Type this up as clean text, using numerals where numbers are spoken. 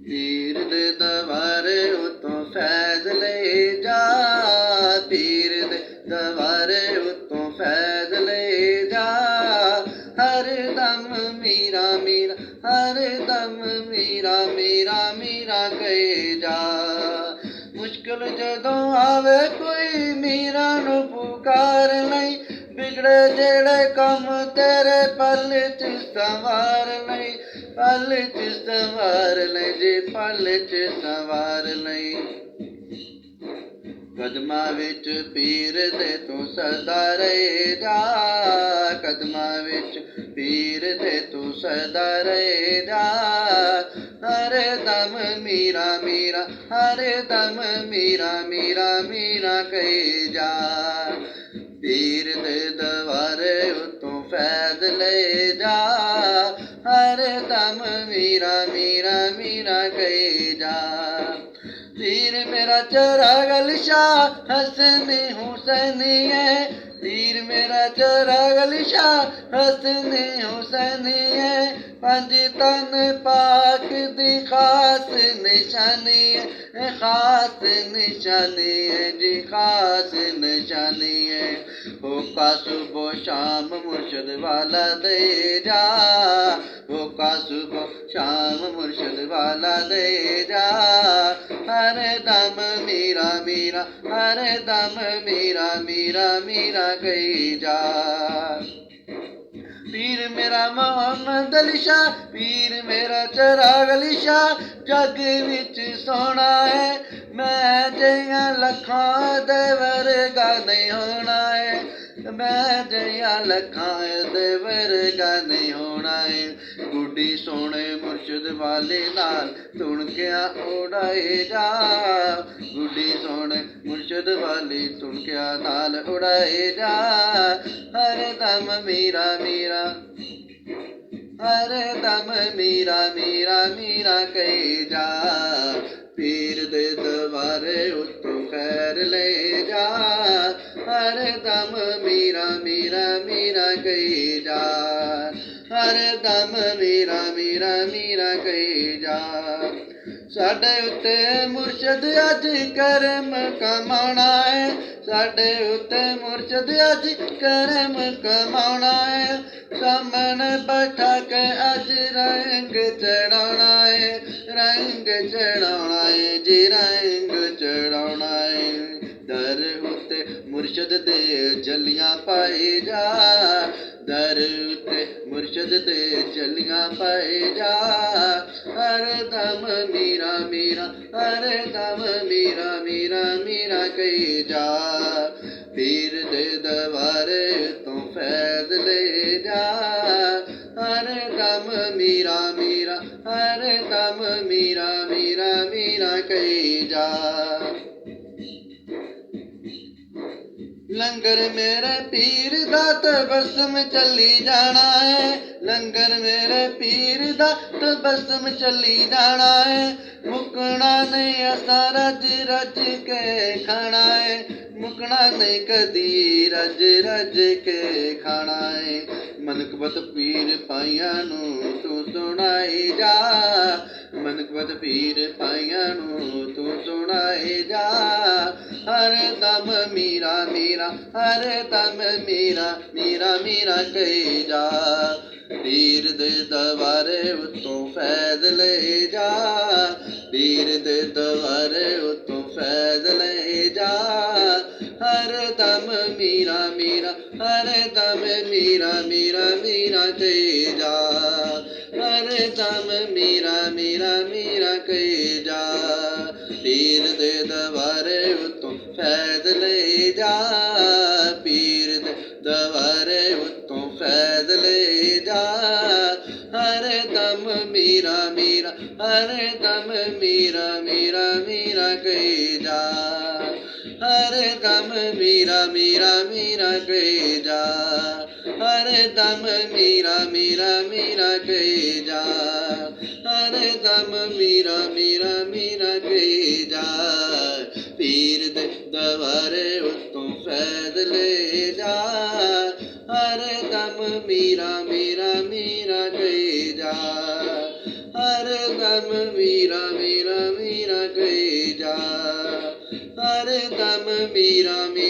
पीर दे दरबारे उतों फैज ले जा, पीर दे दरबारे उतों फैज ले जा। हर दम मीरा मीरा, हर दम मीरा मीरा मीरा कहे जा। मुश्किल जदों आवे कोई मीरा नू पुकार लई, बिगड़े जेड़े कम तेरे पल च संवार लई, पल च संवार लई जी, पल च संवार लई। कदमां विच पीर दे तू सदा रहे जा, कदमां विच पीर दे तू सदा रहे जा। हर दम मीरा मीरा, हर दम मीरा मीरा मीरा कहे जा। पीर दे दरबारे उतों फैज ले जा, हर दम मीरा मीरा मीरा कहे जा। पीर मेरा चिराग शाह हसनी हुसैनी है, पीर मेरा चिराग शाह हसनी हुसैनी है। पंज तन पाक दी खास निशानी है, खास निशानी है जी, खास निशानी है। होका सुबह शाम मुर्शद वाला दे जा, होका सुबह शाम मुर्शद वाला दे जा। हर दम मीरा मीरा, हर दम मीरा मीरा मीरा कही जा। पीर मेरा मोहम्मद अली शाह, पीर मेरा चिराग अली शाह, जग विच सोना है। मैं जियां लखां दे वर्गा नहीं होना है, मैं जियां लखां दे वर्गा नहीं होना है। गुड्डी सोने मुर्शद वाले नाल तुणकियां उड़ाए जा, गुड्डी सोने मुर्शद वाली तुणकियां नाल उड़ाए जा। हर दम मीरा मीरा, हर दम मीरा मीरा मीरा कहे जा। पीर दे दरबारे उतों खैर ले जा, हर दम मीरा मीरा मीरा कहे जा। हर दम मीरा मीरा मीरा कहे जा। साडे उत्ते मुर्शद अज करम कमाना है, साडे उत्ते मुर्शद अज करम कमाना है। सामने बैठा के अज रंग चढ़ाना है, रंग चढ़ाना है जी, रंग चढ़ाना है। दर उत्ते मुर्शद दे जलियां पाए जा, दर उत्ते मुर्शद दे जलियां पाए जा। हर दम मीरा मीरा, हर दम मीरा मीरा मीरा कही जा। पीर दे दरबारे तो फैज ले जा, हर दम मीरा मीरा, हर दम मीरा मीरा मीरा कही जा। लंगर मेरे पीर दा तबस्सुम चली जाना है, लंगर मेरे पीर दा तबस्सुम चली जाना है। मुकना नहीं असा रज रज के खाना है, मुकना नहीं कदी रज रज के खाना है। मनकबत पीर पाइया नू तू सुनाई जा, मनकबत पीर पाइया नू तू सुनाई जा। हर दम मीरा मीरा, हर दम मीरा मीरा मीरा कही जा। पीर दे दरबारे उतों फैज ले जा, पीर दे दरबारे उतों फैज ले जा। हर दम मीरा मीरा, हर दम मीरा मीरा मीरा कही जा। हर दम मीरा मीरा मीरा कही जा। पीर दे दरबारे उतों फैज ले जा, पीर दे दरबारे उतों फैज ले जा। हर दम मीरा मीरा, हर दम मीरा मीरा मीरा कही जा। हर दम मीरा मीरा मीरा कही जा, हर दम मीरा मीरा मीरा कही जा। हर दम मीरा मीरा मीरा कही जा। पीर दे दरबारे उतों फैज ले जा, हर दम मीरा मीरा मीरा कही जा, हर दम मीरा मीरा मीरा कही जा, हर दम मीरा मीरा